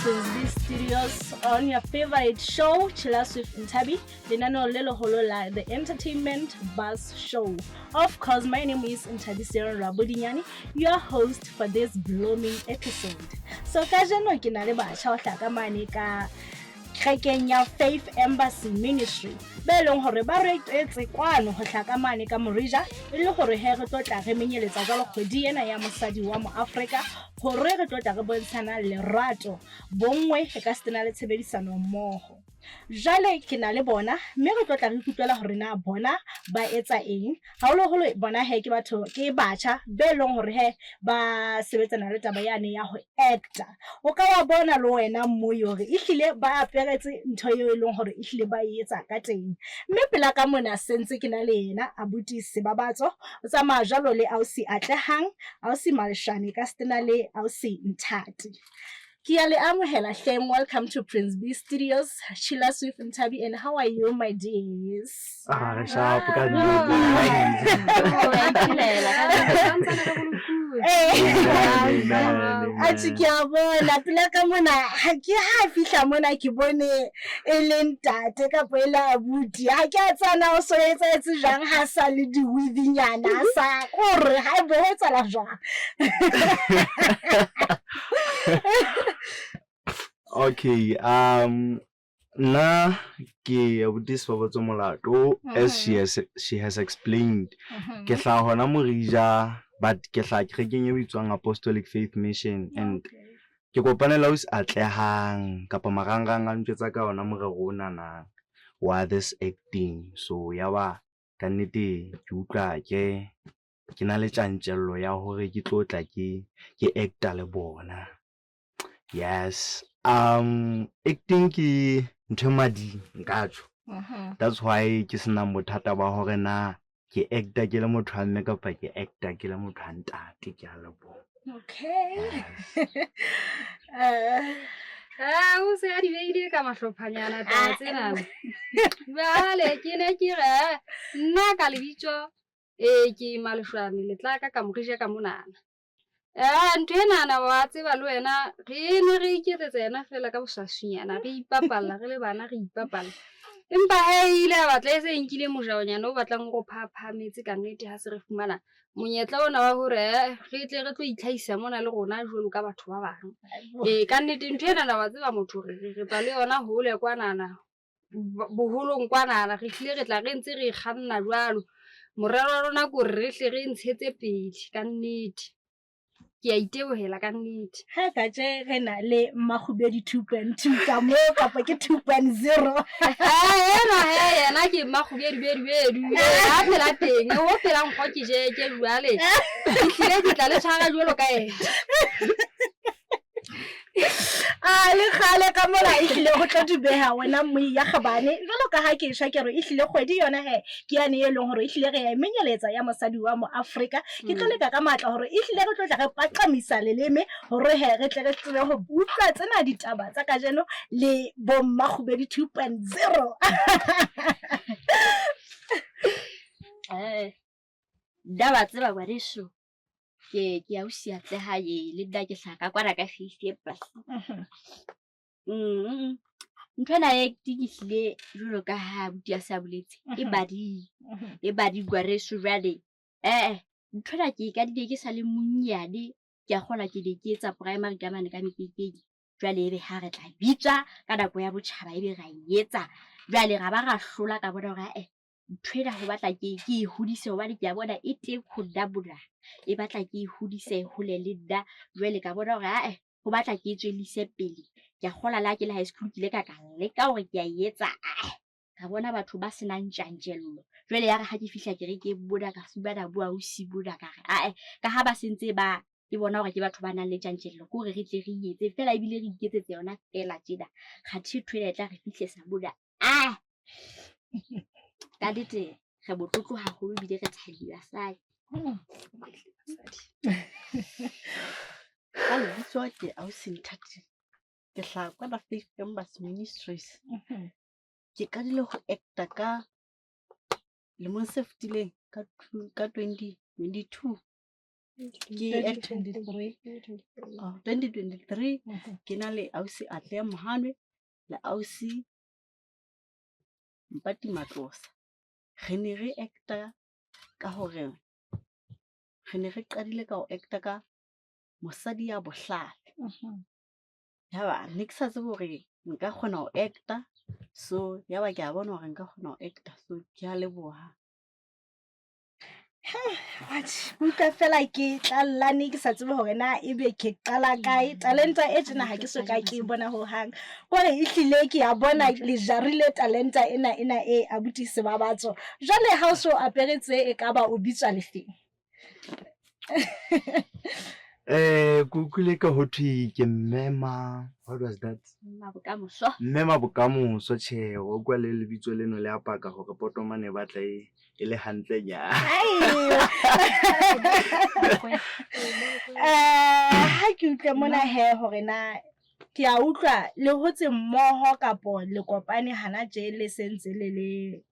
Frisbee Studios on your favorite show, Chilas with Ntabi, Linano Lelo Holola, the entertainment buzz show. Of course, my name is Ntabi Sarah Rabudinyani, your host for this blooming episode. So, kajeno kinale ba tlhaka mane ka Kenya Faith Embassy Ministry. Belong hore ba re etse kwano ho tlhaka mane ka Morija, le hore he re tlotla re menyeletsa jalo kgwedi ena ya mosadi wa mo Africa, hore re tlotla re bontshana lerato, bongwe ka stena le tshebedisano mmoho. Jale ke na le bona, mme re tlotla re ikutlwela hore na bona ba etsa eng. Haholoholo bona he ke batho ke batjha be leng hore he ba sebetsana le taba yane ya ho actor. O ka wa bona le wena mmoyo hore ehlile ba aperetse ntho eo e leng hore ehlile ba etsa ka teng. Mme pela ka mona sentse ke na le yena Abuti Sebabatso o tsamaya jalo le Ausi Atlehang, Ausi Malshane ka stena le Ausi Nthati. Kia le amohela hleng, welcome to Prince B Studios, Chilas with Ntabi, and how are you, my dears? Sharp ka Achikia bona pela ka mona ha ke ha fihla mona ke bone e le ntate ka pela Abuti ha ke a tsana o so etsetse jang ha sa le di withinyana sa gore ha bo etsala jwang. Okay, na ke Abuti Sebabatso Molato, as she has explained. Ke tla hona Morija, but ke tla ke kenye bitswang Apostolic Faith Mission, and ke kopanela Ausi Atlehang kapa marangrang a ntsetsa ka ona morero ona wa this acting. So ya ba ka nnete ke utlwa ke na le tjantjello ya hore ke tlotla ke actor le bona. Yes, acting ki nthemadi nkatsho. That's why ke sena bothata ba hore na ke actor ke le motho a mme kapa ke actor ke le motho a ntate ke a leboha. Okay. O se a di beile ka mahlophanyana taba tsena. Bale ke ne ke re nna ka lebitso ke Malshane le tla ka Morija ka monana. Ntwe nana wa tseba le wena re ne re iketsetsa yena fela ka bosashinyana re ipapalla re le bana re ipapalla. Empa he ile ba tla se nkile mojaonyana o batlang go phaphametse ka nnete ha se re fumana monyetla ona wa hore re tle re tlo itlhaisa mona le rona jwalo ka batho ba bang. Ka nnete ntwe nana wa tseba motho re tla le yona hole kwanana boholong kwanana re tlile re tla re ntse re kganna jwalo. Morero rona go re hle re ntshetse pele ka nnete. Ke a itebohela ka nnete. Ha ka je re na le Mmagubedi 2.2 ka mo kapa ke 2.0. Yena ke Mmagubedi ha phela teng o phela nkgo ke je ke jwale hlile ke tla le tshara jwalo ka ena. Le khale ka mola ehlile go tla dubeha wena mmui ya gabane jalo ka ha ke sha ke re ehlile kgwedi yona he ke yane e leng hore ehlile re ya menyeletsa ya mosadi wa mo Africa ke tlo leka ka matla hore ehlile re tlotla re paqamisa leleme hore he re tle re tsebe ho utlwa tsena ditaba tsa kajeno le bo Mmagubedi 2.0. Daba tseba ba diso ke Ausi Atlehaye le nna ke hlaka kwana ka Faith Embassy. Ntwana acting hlile jwalo ka ha Abuti a sa boletse e badi gwareso jwale ntwana ke ka di ke sa le monnyane ke a kgola ke di ke etsa primary ka mane ka mekekeng jwale ebe ha re tla bitsa ka nako ya botjhaba ebe ra etsa jwale ga ba ga hlola ka bona hore ntwana ho batla ke hodise hobane ke a bona e teng ho dabula e batla ke hodise hole le nna jwale ka bona hore ho batla ke tswelise pele ke a kgola la ke le high school ke le ka leka hore ke a etsa ka bona batho ba senang tjantjello jwale ya re ha ke fihla ke re ke boda ka fumana bua Ausi boda ka re ka ha ba sentse ba ke bona hore ke batho ba nang le tjantjello ko re tle re etse fela ebile re iketsetse yona fela tjena ga thi thwele tla re fihle sa boda ka dite re botlotlo haholo bile re tshadiwa sai. Hello, it's okay. Ausi Nthati. Ke hla kwa ba Faith Embassy Ministries. Ke ka dile ho actor ka le mo seftileng ka 2022. ke act 2023 ke na le ausi Atle Mohanwe le ausi Mpati Matlosa. Re ne re acta ka hore re ne re qadile ka ho acta ka mosadi ya bohlale. Yaba ne ke sa tsebe hore nka kgona ho acta, so yaba ke a bona hore nka kgona ho acta, so ke a leboha. Utlwa fela ke tlallane ke sa tsebe hore na ebe ke qala kae. Talenta e tjena ha ke soka ke bona ho hang hore ehlile ke ya bona le jarile talenta ena e abuti Sebabatso. Jwale ha o so aperetse e ka ba o bitswa lefeng? Kukwile ka ho thwe ke mmema, what was that? Mmema bokamoso. Tjhe, o kwa le lebitso leno le apaka hore potomane batla e le hantle nya. Ha ke utlwe mona he hore na ke a utlwa le hotse mmoho kapo le kopane hana tje le sentse le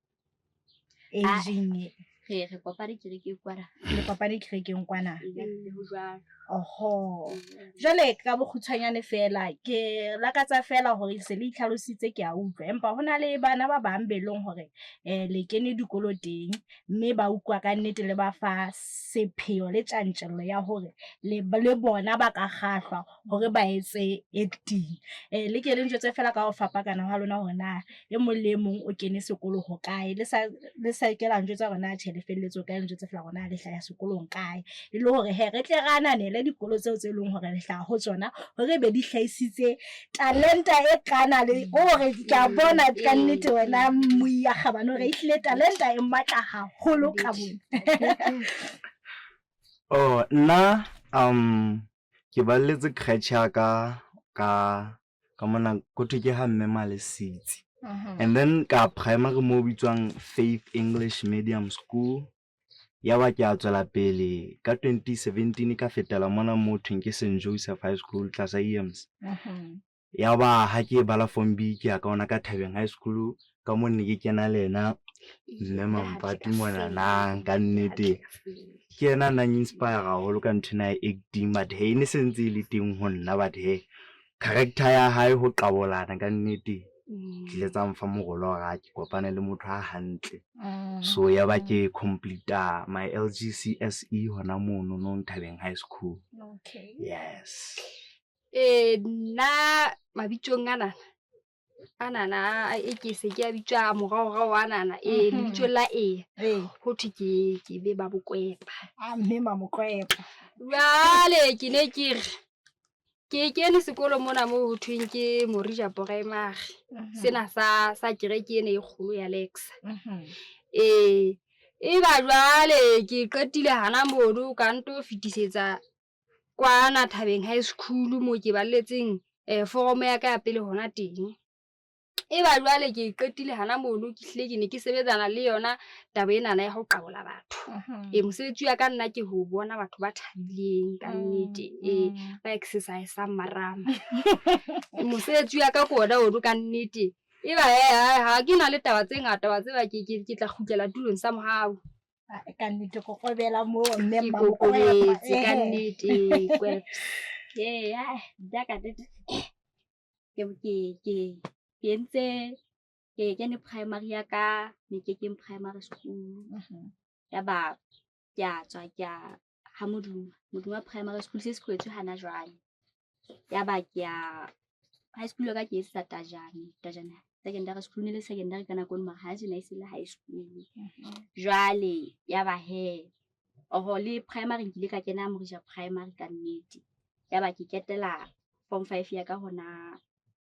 aging. Re kopane kerekeng kwana. Le kopane kerekeng kwana. Oho. Jwale ka bokgutshwanyane fela ke lakatsa fela hore se le itlhalositse ke a utlwa, empa hona le bana ba bang be leng hore le kene dikolo teng mme ba utlwa ka nnete le ba fa sepheo le tjantjello ya hore le bona ba ka kgahlwa hore ba etse acting. Le ke le ntjwetse fela ka ho fapakana ha lona hore na e mong le mong o kene sekolo ho kae, le sa ke la ntjwetsa hore na tjhe le felletse o kae, le ntjwetse fela hore na le hlaya sekolong kae, e le hore he re tle ra ananele dikolo tseo tse leng hore le hlaha ho tsona hore be di hlahisitse talenta e kana le hore ke a bona ka nnete wena Moiya Kgabane hore ehlile talenta e matla haholo ka bona. Oh, nna ke balletse crutch ya ka mona go thwe ke ha mmema le sitsi. And then ka primary mo bitswang Faith English Medium School. Yaba ke a tswela pele ka 2017 ka fetela mona mo thweng ke St. Joseph High School Tlasa EMS. Yaba ha ke bala form B ke ya ka ona ka Thabeng High School ka mo ne ke kena le ena Mmema Mpati mona nang ka nnete ke ena nang inspire haholo ka nthina ya acting, but he ne sentse le teng ho nna, but he character ya hae ho qabolana ka nnete ke le tsa mfa mogolo ga ke kopane le motho a hantle. So yaba ke complete my LGCSE hona mono no Thabeng High School. Okay. Yes. Nna mabitsong anana e ke se ke a bitswa morao anana lebitso la ho thwe ke be ba Bokwepa. Mmema Mokwepa. Jwale ke ne ke re ke kene sekolo mona mo ho thweng ke Morija Primary. Sena sa kereke ene e kgolo ya Lexa. E ba jwale ke qetile hana mono ka nto fitisetsa kwana Thabeng High School mo ke balletseng foromo ya ka ya pele hona teng. E ba jwale ke qetile hana mono ke hlile ke ne ke sebetsana le yona taba ena ya ho qabola batho. Mosebetsi wa ka nna ke ho bona batho ba thabileng ka nnete ba exercise marama. Mosebetsi wa ka ko ona o ka nnete. E ba ha ke na le taba tse ngata wa tseba ke tla kgutlela tulong sa mohau. Ka nnete go kgobela mo Mmema Mokwepa ka nnete kwepa. Jaka tete ke entse ke kene primary ya ka Mekekeng Primary School. Yaba ke a tswa ke a ha Moduma Primary School se se kwetswe hana jwale. Yaba ke a high school ka ke etsa Tajane secondary school le secondary kana ko ma ha se na ise le high school. Jwale yaba he le primary ke le ka kena Morija Primary ka nnete. Yaba ke ketela form 5 ya ka hona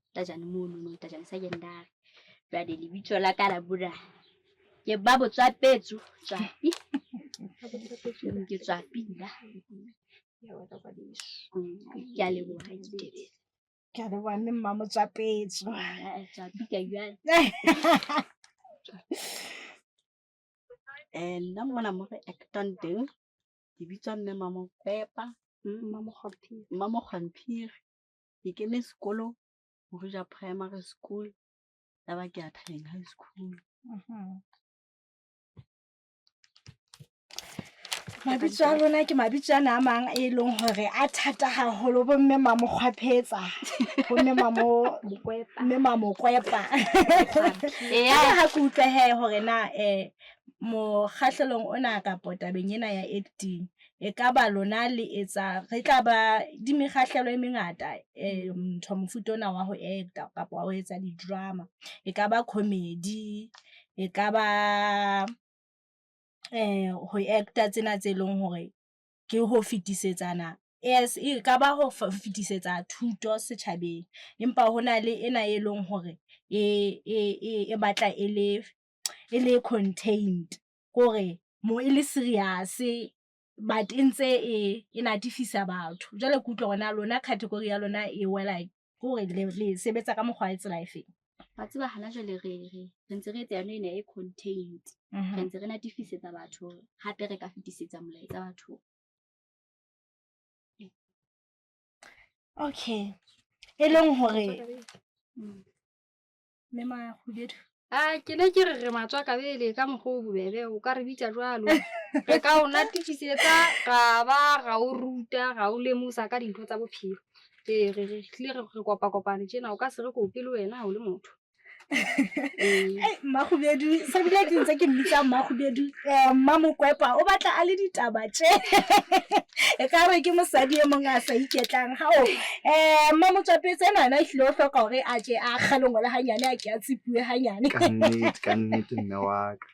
Tajane mono Tajane secondary. Jwale lebitso la ka la bura ke ba Botswapetso Tswapi. Ke Tswapi nna. Ke a leboha ke ke re bane Mma Motswapetso. Tswapi ka jwale. Nna mona mo re actang teng ke bitswa Mmema Mokwepa. Mama Kgwamphiri. Ke kene sekolo Morija Primary School. Yaba ke a Thabeng High School. Mabitso a lona ke mabitso ana a mang e leng hore a thata haholo bo mme mamokgwaphetsa bo mme mamokwepa ha ke utlwe he hore na mokgahlelong ona kapo tabeng ena ya acting e ka ba lona le etsa re tla ba di mekgahlelo e mengata ntho mofuta ona wa ho acta kapo wa ho etsa di-drama e ka ba comedy e ka ba ho acta tsena tse leng hore ke ho fetisetsana yes e ka ba ho fetisetsa thuto setjhabeng empa hona le ena e leng hore e batla e le contained gore mo e le serious but ntse e natifisa batho jwale ke utlwa gona lona category ya lona e wela gore le sebetsa ka mokgwa tsela efeng ba tseba hana jwale re ntse re etsa yone ene e contained re ntse re natifisetsa batho hape re ka fetisetsa molaetsa batho. Okay e leng hore mema khubedu ke ne ke re matswa ka bele ka mogho bobebe o ka re bitsa jwalo re ka o natifisetsa ga o ruta ga o lemosa ka dintho tsa bophelo re tlile re kopane tjena o ka se re ko pele wena ha o le motho Makhubedu sa bile ke ntse ke mmitsa Makhubedu Mamokwepa o batla a le ditaba tje e ka re ke mosadi e mong a sa iketlang ha o Mamotswapetse ena hlile o hloka hore a je a kgalongo le hanyane a ke a tsipuwe hanyane ka nnete mme wa ka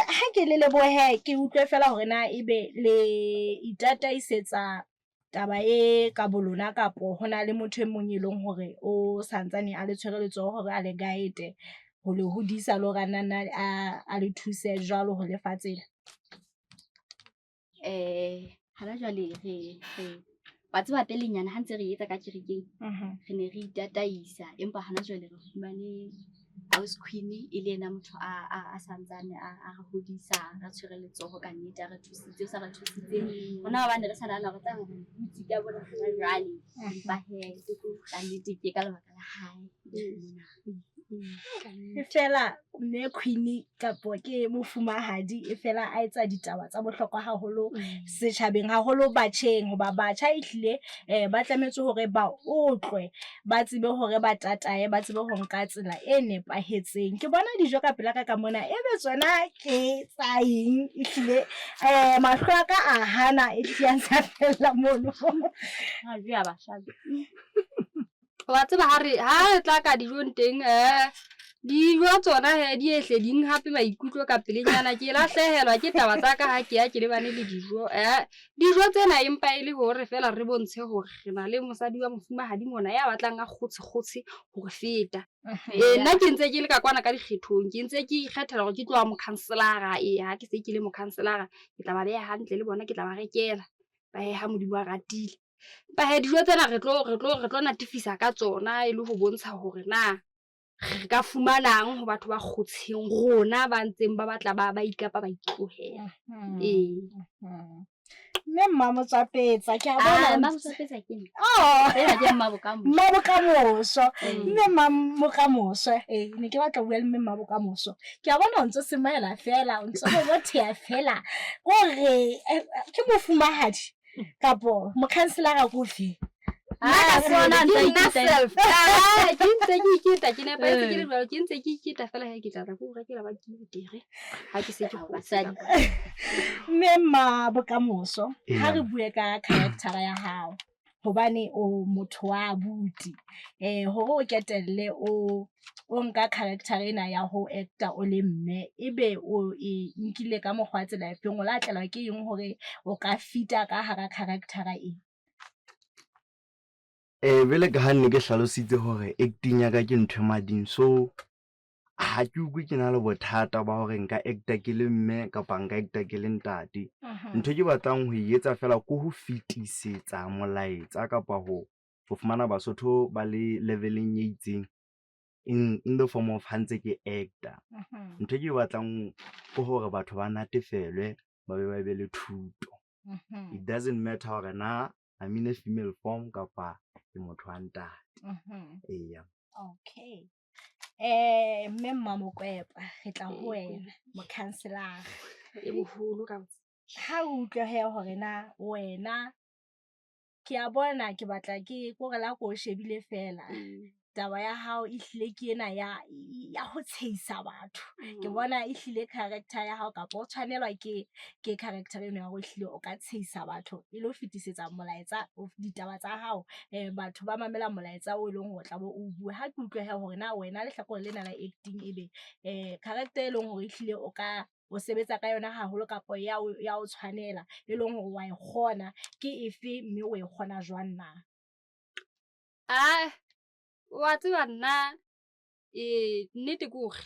ha ke le lebohe ke utlwe fela hore na ebe le itataisetsa taba e ka bolona kapo hona le motho e mong e leng hore o santsane a le tshwereletso hore a le guide ho le hodisa le hore nna a le thuse jwalo ho lefatsela hana jwale re ba tseba pelenyana ha ntse re etsa ka kerekeng re ne re itataisa empa hana jwale re fumane house queen e le ena motho a santsane a re hodisa ra tshwereletso ho ka nnete re thusitse o sa re thusitse hona ba ne re sa nana re tla re butsi ka bona re jwale ba he ka nnete ke ka lebaka la hae e fela mme queen kapo ke mofumahadi e fela a etsa ditaba tsa bohlokwa haholo setjhabeng haholo batjheng hoba batjha ihlile ba tlametse hore ba utlwe ba tsebe hore ba tatae ba tsebe ho nka tsela e nepahetseng ke bona dijo ka pela ka mona ebe tsona ke tsaing ihlile mahlo aka a hana e hliyantsa fela mono ha jwa ba shabi wa tseba ha re tla ka dijong teng dijo tsona he di ehle ding hape maikutlo ka pelenyana ke lahlehelwa ke taba tsa ka ha ke ya ke le bane le dijo tsena empa e le hore fela re bontshe hore re na le mosadi wa mofumahadi mona ya batlang a kgotse hore feta nna ke ntse ke le ka kwana ka dikgethong ke ntse ke ikgethela hore ke tloa mokhanselara ha ke se ke le mokhanselara ke tla ba beha hantle le bona ke tla ba rekela ba he ha modimo a ratile ba he dijo tsena re tlo natifisa ka tsona e le ho bontsha hore na re ka fumanang ho batho ba kgotsheng rona ba ntseng ba batla ba ikapa ba itlohela mme Mamotswapetsa ke a bona Mamotswapetsa ke nna ena ke Mabokamoso mme Mabokamoso ne ke batla bua le mme Mabokamoso ke a bona o ntse semaela fela o ntse o botheya fela gore ke mofumahadi kapo mokhanselara go fe sona self ke ntse ke ikita ke nepa ke le jwalo ke ntse ke ikita fela he ke tla go rekela ba ke dire ha ke se ke basadi mme Mabokamoso ha re bue ka character ya hao hobane o motho wa buti hore o ketelle o nka character ena ya ho actor o le mme ebe o e nkile ka mokgwa tsela efeng o latlela ke eng hore o ka fita ka hara character e bele ka ha nne ke hlalositse hore acting ya ka ke ntho mading so ha ke utlwe ke na le bothata ba hore nka actor ke le mme kapa nka actor ke le ntate ntho ke batlang ho etsa fela ko ho fetisetsa molaetsa kapa ho fumana Basotho ba le leveleng e itseng in the form of hantse ke actor ntho ke batlang ko hore batho ba natefelwe ba be le thuto it doesn't matter hore na I'm in a female form kapa ke motho wa ntate okay mme Mamokwepa re tla ho wena mokhanselara e boholo ka ha o utlwe he hore na wena ke a bona ke batla ke gore la ko shebile fela taba ya hao ehlile ke ena ya ho tshehisa batho ke bona ehlile character ya hao kapa o tshwanelwa ke character eno ya go ehlile o ka tshehisa batho e lo fetisetsa molaetsa ditaba tsa hao batho ba mamela molaetsa o leng go tla bo o bua ha ke utlwe he hore na wena le hlakore lena la acting ebe character e leng gore ehlile o sebetsa ka yona haholo kapa ya o tshwanela e leng gore wa e kgona ke efe mme o e kgona jwang na wa tseba nna nnete ke hore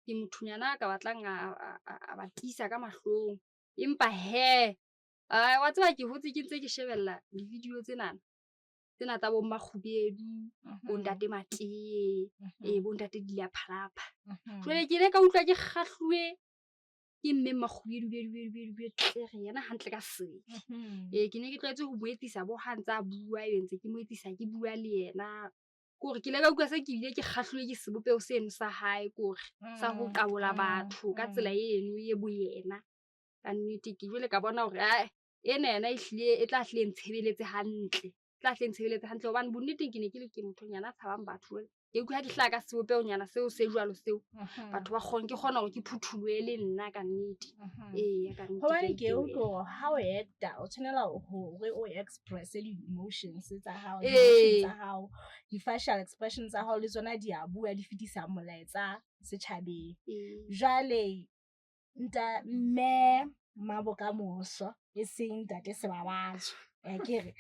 ke mothonyana ka batlang a batisa ka mahlong empa he wa tseba ke hotse ke ntse ke shebella di-video tsena tsa bo Makgubedu bo Ntate Matee bo Ntate Dilaphalapa jwale ke ile ka utlwa ke kgahluwe ke mme Makgubedu tle re yena hantle ka se ke ne ke tlwaetse ho boetisa bo ha ntsa bua e ntse ke moetisa ke bua le yena kore ke le ka utlwa se ke ile ke kgahluwe ke sebopeo seno sa hae kore sa ho qabola batho ka tsela eno ye boyena ka nnete ke jwale ka bona hore ena ehlile e tla hle ntshebeletse hantle hobane bonneteng ke ne ke mothonyana a tshabang batho ke utlwa ke hlaka ka sebopeonyana seo se jwalo seo batho ba ke kgona hore ke phuthulohe le nna ka nnete ka nnete hobane ke utlwa ha o actor o tshwanela hore o express di-emotions tsa hao di-facial expressions tsa hao le tsona di a bua di fetisa molaetsa setjhabeng jwale mme Mabokamoso e seng Ntate Sebabatso kere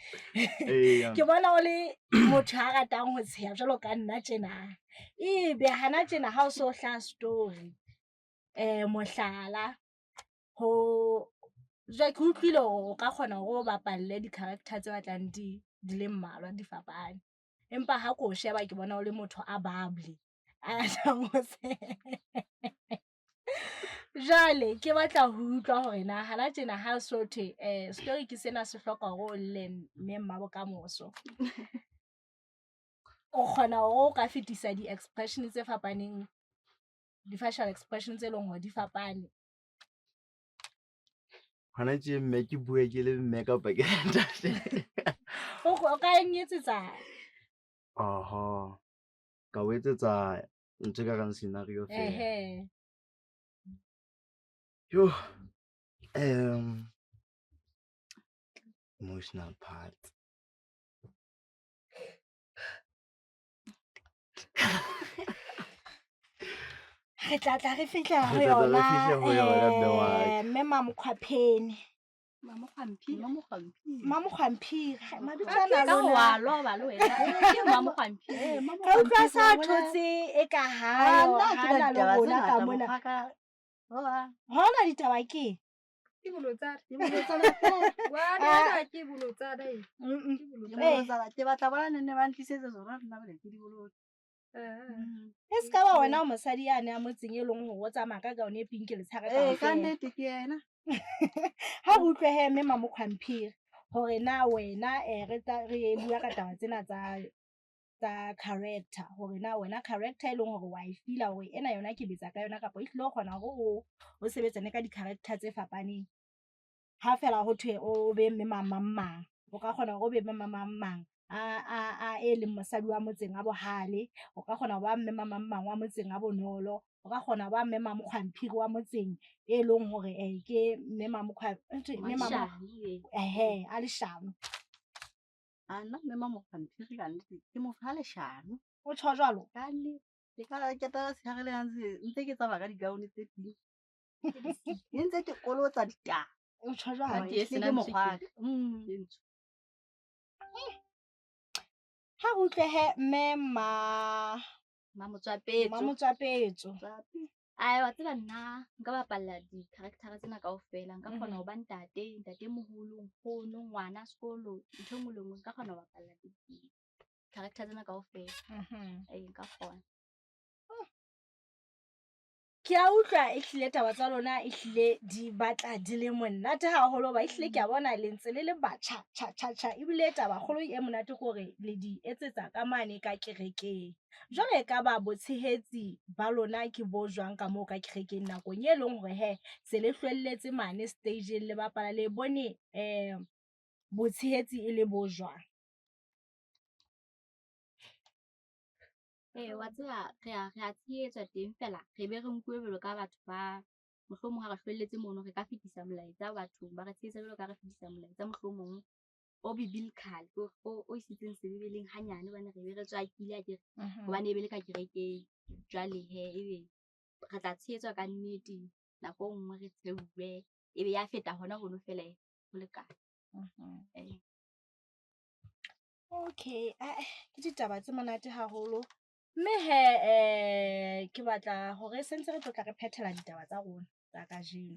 ke bona o le motho a ratang ho tsheha jwalo ka nna tjena ebe hana tjena ha o so hlaha story mohlala ho jwa ke utlwile o ka kgona hore o bapalle di-character tse batlang di le mmalwa di fapane empa ha ko sheba ke bona o le motho a bubbly a tlang ho jwale ke batla ho utlwa hore na hana tjena ha so the story ke sena se hloka hore o le mme Mabokamoso o kgona hore o ka fetisa di-expression tse fapaneng di-facial expressions tse leng hore di fapane hana tje mme ke bua ke le mme ka pa ke ntate o ka etsetsa ka o etsetsa ntse ka rang scenario fela yo emotional part re tla re fihla ho yona mme Mamokgwapheni Mamokgwamphiri ka utlwa sa thotse e ka hayo hana le rona ka mona hona ditaba ke ke batla bona nne ba ntlisetse tsona nna bele ke di bolotse e ska ba wena o mosadi yane a motseng e leng hore o tsamaya ka gaone e pinki le tshare ka nnete ke yena ha o utlwe he mme Mamokgwamphiri hore na wena re bua ka taba tsena tsa character hore na wena character e leng hore wa e feel hore ena yona ke betsa ka yona kapa e hlile o kgona hore o sebetsane ka di-character tse fapaneng ha fela ho thwe o be mme Mamang o ka kgona hore o be mme Mamang a e leng mosadi wa motseng a bohale o ka kgona ho ba mme Mamang wa motseng a bonolo o ka kgona ho ba mme Mamokgwamphiri wa motseng e leng hore ke mme a leshano nna mme Mamokgwamphiri ka nnete ke motho a leshano o tjho jwalo ka nnete ka ketara tshehare le ntse ke tsaba ka digaone tse ding ke ntse ke kolotsa ditaba o tjho jwalo ke mokgwaka ha utlwe he mme Mamotswapetso wa tseba nna nka bapalla di-character tsena kaofela nka kgona ho ba ntatemoholo nkgono ngwana sekolo ntho engwe le engwe nka kgona ho bapalla di-character tsena kaofela nka kgona ke a utlwa ehlile taba tsa lona ehlile di batla di le monate haholo ba ehlile ke a bona le ntse le batjha cha ebile taba kgolo e monate gore le di etsetsa ka mane ka kerekeng jwale ka ba botshehetsi ba lona ke bo jwang ka moo ka kerekeng nakong e leng hore he se le hlwelletse mane stage le bapala le bone botshehetsi e le bo jwang. Wa tseba re a tsheetswa teng fela re be re nkuwe jwalo ka batho ba mohlomong ha re hlwelletse mono re ka fetisa molaetsa bathong ba re tsheetsa jwalo ka re fetisa molaetsa mohlomong o biblical o isitseng sebebeleng hanyane hobane re be re tswakile akere hobane e be le ka kerekeng jwale he ebe re tla tsheetswa ka nnete nako nngwe re tshehuwe ebe ya feta hona hono fela ho lekana. Okay ke ditaba tse monate haholo mme he ke batla hore sentse re tla re phethela ditaba tsa rona tsa kajeno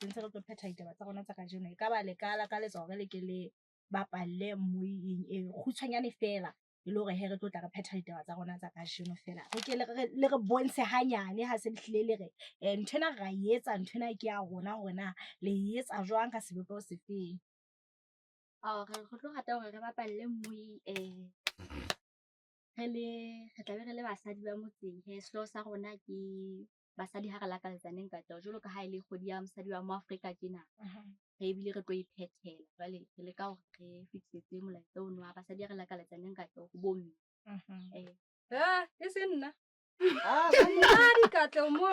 sentse re tlo phethela ditaba tsa rona tsa kajeno e ka ba le kala ka letsa hore le ke le bapalle mmoing e khutshwanyane fela e le hore he re tlo tla re phethela ditaba tsa rona tsa kajeno fela re ke le re bontshe hanyane ha se hlile le re nthwena ra etsa nthwena ke ya rona hore na le etsa jwang ka sebopego se feng. Re tlo rata hore re bapalle mmui re tlabe re le basadi ba motseng he selo sa rona ke basadi ha re lakalletsaneng ka tao jwalo ka ha ile kgodi ya mosadi wa mo Afrika tjena re ebile re tlo iphethela jwale re leka hore re fitisetse molaetsa ono wa basadi ha re lakalletsaneng ka tao ho bomme e se nna di katleo mo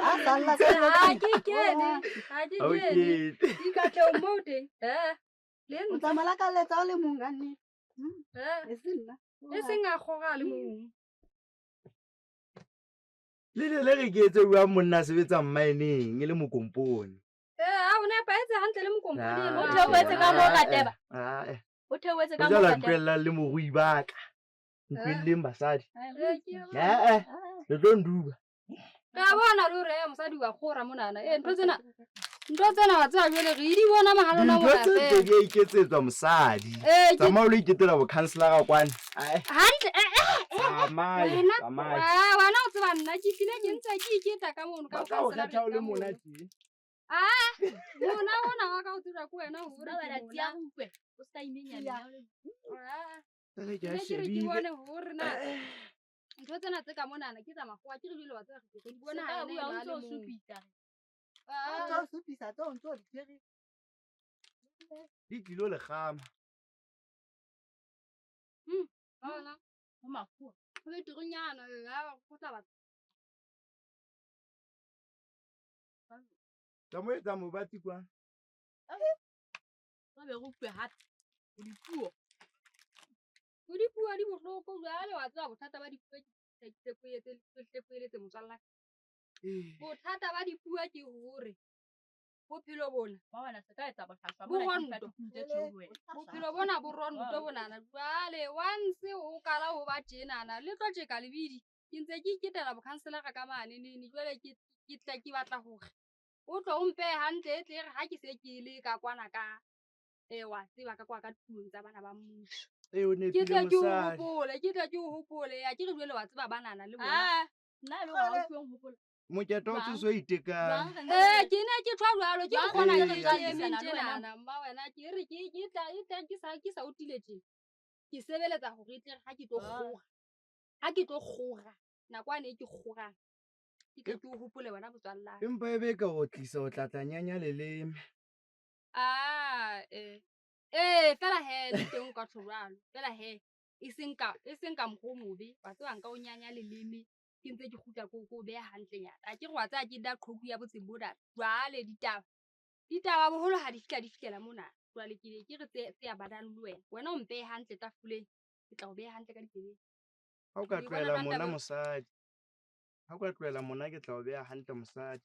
di katleo mo teng le o tla malakaletsa o le mong ka nnete e se nna e seng a kgoga le mong le re ke etse buang monna sebetsa mmaeneng e le mokompone a bona pa etse hantle le mokompone o theoetse ka mo ka teba o jala ntwella le morui baka nkwelleng basadi le tlo nduba ka bona le re mosadi wa khora monana ntho tsena wa tsaya jwale re di bona mahalona mona fela ke iketsetswa mosadi tsamao le iketela bo councilor kwana hantle tsamai wana o tseba nna ke tlile ke ntse ke iketa ka mono ka o kgetha o le mona tje mona ona wa ka o tseba ko wena hore tia utlwe o ska imenyana ke re bone hore na ntho tsena tse ka monana ke tsa makgowa ke re jwale wa tseba ke di bona ha ene ba le mo supisa tso ntso di tshwere di tlilo le gama bona ho makgowa ho le tironyana ya go tla batho ka mo etsa mobatsi kwa ba be go pwe hape o dipuo di bohloko jwale wa tseba bothata ba dipuo ke poeletse motswalla bothata ba dipuo ke hore bophelo bona ba bona se ka etsa bohlaswa bophelo bona bo ronto bonana jwale once o kala ho ba tjenana le tlo tjeka lebidi ke ntse ke iketela bo councilor ka mane nene jwale ke tla ke batla hore o tlo o mpe hantle e tle re ha ke se ke le ka kwana ka wa tseba ka kwa ka tulong tsa bana ba mmuso ke tla ke o hopole ya ke re jwale wa tseba banana le bona nna le wa o tshweng hopola mokete o tso itekang ke ne ke tshwa jwalo ke kgona ke tjenana mma wena ke re ke tla ke sa utiletse ke sebeletsa hore e tle ha ke tlo kgora nakwane ke kgorang ke o hopole wena botswalla empa ebe ka go tlisa o tla nyanya leleme fela he le teng ka tshwaralo fela he e seng ka mgo mobe wa tseba nka o nyanya leleme ke ntse ke kgutla ko be hantle nyana a ke re wa tsaya ke da qhoku ya botseng bona jwale ditaba boholo ha di fihlela mona jwale ke re tse ya badang le wena o mpe hantle tafuleng ke tla o beha hantle ka ditsebeng ha o ka tloela mona mosadi ha o ka tloela mona ke tla o beha hantle mosadi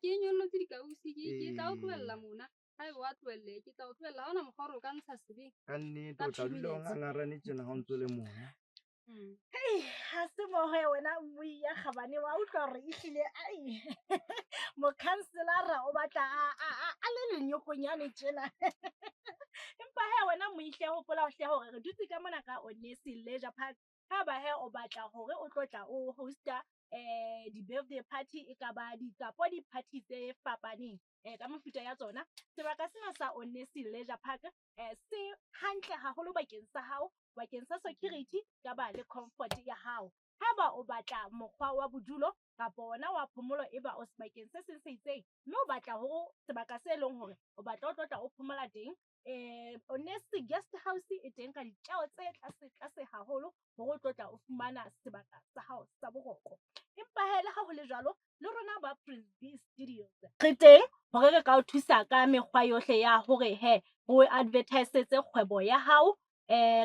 ke nyollotse dikausi ke tla o tlohella mona ha eba wa tlohelle ke tla o tlohella ha ona mokgwa hore o ka ntsha sebeng ka nnete o tla dula o ngangarane tjena ha o ntso le mona ha se mohe wena mmui ya kgabane wa utlwa hore ehlile mokhanselara o batla a le lenyokonyane tjena empa he wena moihle hopola hle hore re dutse ka mona ka Onesi Leisure Park ha ba he o batla hore o tlo tla o hosta di-birthday party e ka ba kapo di-party tse fapaneng ka mefuta ya tsona. Sebaka sena sa Onesi Leisure Park se hantle haholo bakeng sa hao, bakeng sa security ka ba le comfort ya hao. Haba o batla mokgwa wa bodulo kapa ona wa phomolo eba o sebakeng se seng se itseng, mme o batla ho sebaka se leng hore o batla o tlotla o phomola teng, Onesi Guest House e teng ka ditjeo tse tlase haholo hore o tlotla o fumana sebaka sa hao sa boroko. Empa hela ha ho le jwalo, le rona ba Prince B Studios re teng hore re ka o thusa ka mekgwa yohle ya hore o advertisetse kgwebo ya hao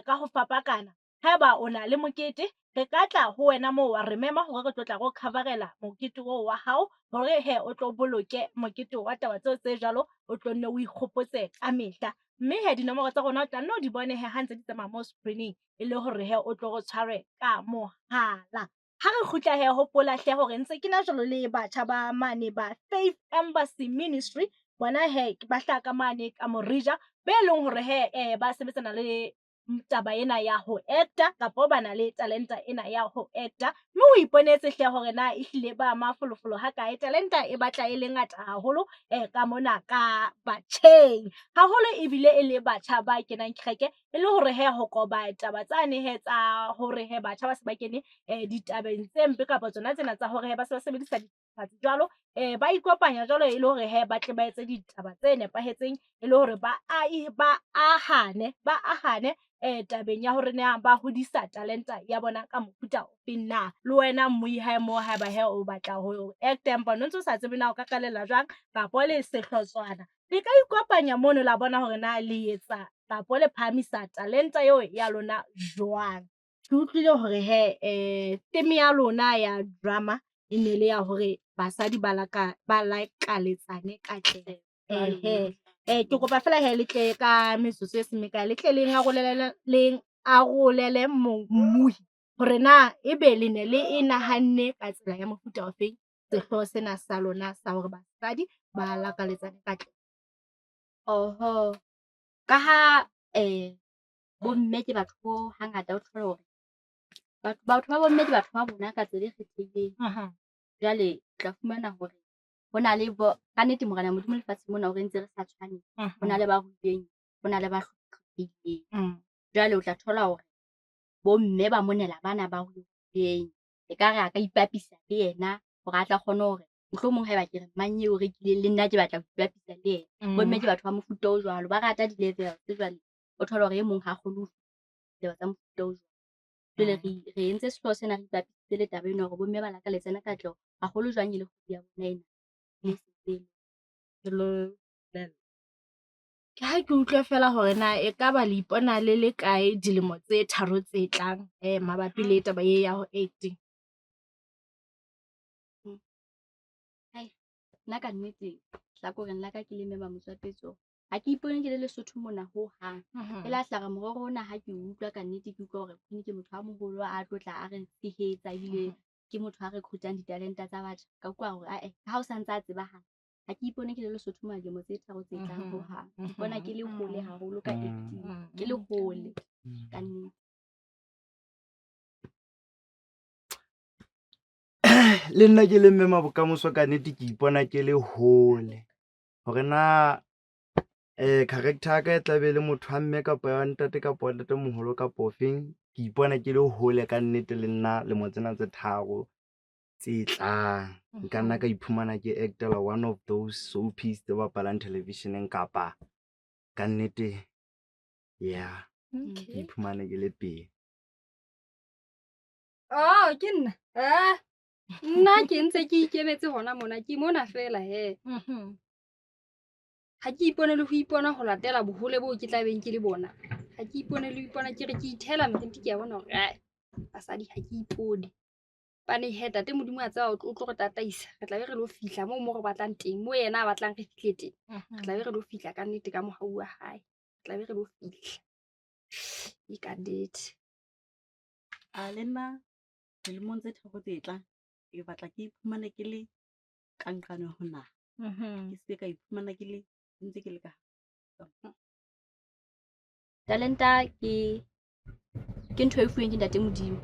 ka ho fapakana. Haeba o na le mokete, re ka tla ho wena moo wa re mema hore re tlotla go coverela mokete wa hao hore o tlo boloke mokete wa taba tseo tse jwalo, o tlo nne o ikgopotse ka mehla. Mme dinomoro tsa rona o tla nne o di bone ha ntse di tsamaya mo screening e le hore o tlo go tshware ka mohala. Ha re kgutla hopola hore ntse ke na jwalo le batjha ba mane ba Faith Embassy Ministry, bona ba hlaka mane ka Morija be leng hore ba sebetsana le taba ena ya ho acta kapa ba na le talenta ena ya ho acta. Mme o iponetse hore na ehlile ba mafolofolo ha kae talenta e batla e le ngata haholo ka mona ka batjheng, haholo ebile e le batjha ba kenang kereke e le hore ho koba taba tsane tsa hore batjha ba se ba kene ditabeng tse mpe kapa tsona tsena tsa hore ba se ba sebedisa dithethefatsi jwalo, ba ikopanya jwalo e le hore ba tle ba etse ditaba tse nepahetseng e le hore ba ahane tabeng ya hore na ba hodisa talenta ya bona ka mofuta ofeng na. Le wena mmui mo haeba o batla ho acta empa no ntse sa tsebe na o ka qalela jwang kapa le sehlotswana, le ka ikopanya mono la bona hore na le etsa kapa le phamisa talenta eo ya lona jwang. Ke utlwile hore teme ya lona ya drama e ne le ya hore basadi ba lakaletsane ka tle. Ke kopa fela le tle ka metsotso e semeka le tle le arolele mmui hore na ebe le ne le e nahanne ka tsela ya mofuta ofeng sehloho sena sa lona sa hore basadi ba lakaletsane ka tle. Ka ha bomme ke batho bo hangata o thola hore batho ba bomme ke batho ba bona ka tsela e kgethehileng. Jwale tla fumana hore hona le ka nnete Morena Modimo lefatshe mona hore ntse re sa tshwane, hona le ba ruileng, hona le ba hlophileng. Jwale o tla thola hore bomme ba monela bana ba ruileng ekare a ka ipapisa le yena hore a tla kgone hore mohlomong haeba ke re mang eo rekileng le nna ke batla ho ipapisa le yena. Bomme ke batho ba mofuta o jwalo, ba rata di-level jwale o thola hore e mong ha kgone ho level tsa mofuta o jwalo. Jwale re entse sehloho sena re ipapisitse le taba eno hore bomme ba lakaletsane ka tleho haholo jwang e le kgwedi ya bona ena. Ke ha ke utlwe fela hore na e ka ba le ipona le kae dilemo tse 3 tse tlang mabapi le taba ya ho acting. Nna ka nnete hlakoreng la ka ke le mema Motswapetso ha ke ipone ke le Lesotho mona ho hang. E la hlaga morero ona ha ke utlwa ka nnete ke utlwa hore ke motho a moholo a tlotla a re tshehetsa ebile ke motho a recruit-ang ditalenta tsa batho. Ka utlwa hore ha o santse a tsebahala ha ke ipone ke le Lesotho mona dilemo tse 3 tse tlang ho hang. Ke bona ke le hole haholo ka acting, ke le hole ka nnete. Le nna ke le mme Bokamoso ka nnete ke ipona ke le hole hore na character ya ka e tla be le motho wa mme kapa ya ntate kapa wa ntate moholo kapa ofeng. Ke ipona ke le hole ka nnete le nna lemo tsena tse 3 tse tlang nka nna ka iphumana ke actela one of those soapies tse bapalang television-eng kapa ka nnete ke iphumane ke le teng. Ke nna ke ntse ke ikemetse hona mona ke mona fela ha ke ipone le ho ipona ho latela bohole boo ke tla beng ke le bona. Ha ke ipone le ho ipona ke re ke ithela nnete ke ya bona hore basadi ha ke ipone pane tate Modimo a tseba o tlo re tataisa, re tla be re lo fihla moo re batlang teng, moo yena a batlang re fihle teng. Re tla be re lo fihla ka nnete ka mohau wa hae, re tla be re lo fihla e ka nnete. Le nna dilemong tse 3 tse tlang ke batla ke iphumane ke le kanqane ho naha, ke se ka iphumana ke le ntse ke le ka talenta ke ntho e fuweng ke ntate Modimo.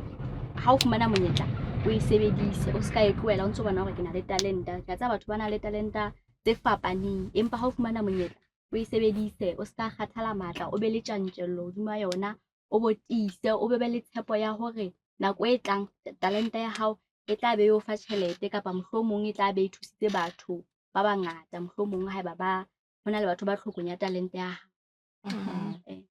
Ha o fumana monyetla o e sebedise o ska e tlohela o ntse o bona hore ke na le talenta ka tsa batho ba na le talenta tse fapaneng empa ha o fumana monyetla o e sebedise o ska kgathala matla o be le tjantjello hodima yona o botise o be le tshepo ya hore nako e tlang talenta ya hao e tla be o fa tjhelete kapa mohlomong e tla be e thusitse batho ba bangata mohlomong haeba ba hona le batho ba hlokong ya talenta ya hao.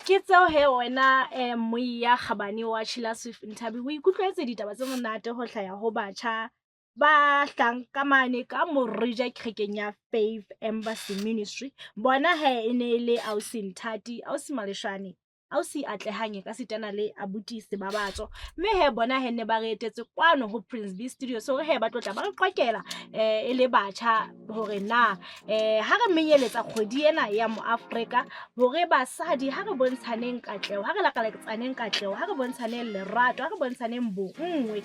Ke tseo he wena Moiya Khabane wa Chila Swift Nthabi o ikutlwetse ditaba tse monate ho hlaya ho batjha ba hlang ka mane ka Morija Kerekeng ya Faith Embassy Ministry. Bona he e ne le Ausi Nthati Ausi Maleshane Ausi Atlehanye ka sitana le abuti Sebabatso mme he bona he ne ba re etetse kwano ho Prince B Studio so he ba tlotla ba re qoqela e le batjha hore na ha re menyeletsa kgwedi ena ya mo Afrika hore basadi ha re bontshaneng katleho ha re lakaleketsaneng katleho ha re bontshaneng lerato ha re bontshaneng bonngwe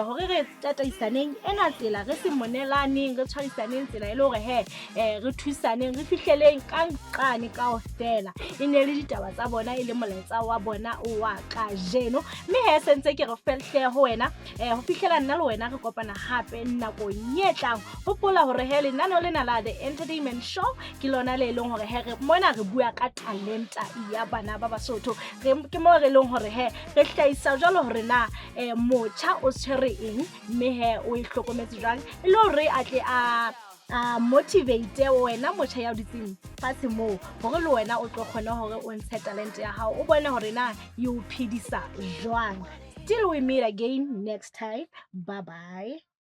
hore re tataisaneng ena tsela re se monelaneng re tshwarisaneng tsela e le hore he re thusaneng re fihleleng ka nqane kaofela e ne le ditaba tsa bona e le molaetsa wa bona o wa ka jeno mme he sentse ke re fehle ho wena ho fihlela nna le wena re kopana hape nako nyetlang hopola hore he lenano lena la The Entertainment Show ke lona le leng hore he re mona re bua ka talenta ya bana ba Basotho ke mo re leng hore he re hlahisa jwalo hore na motjha o tshwere eng mme he o ihlokometse jwang e le hore a tle a motivate wena motjha ya ditsing fatshe mo hore le wena o tlo kgona hore o ntshe talent ya hao o bone hore na you phedisa jwang. Till we meet again next time. Bye bye.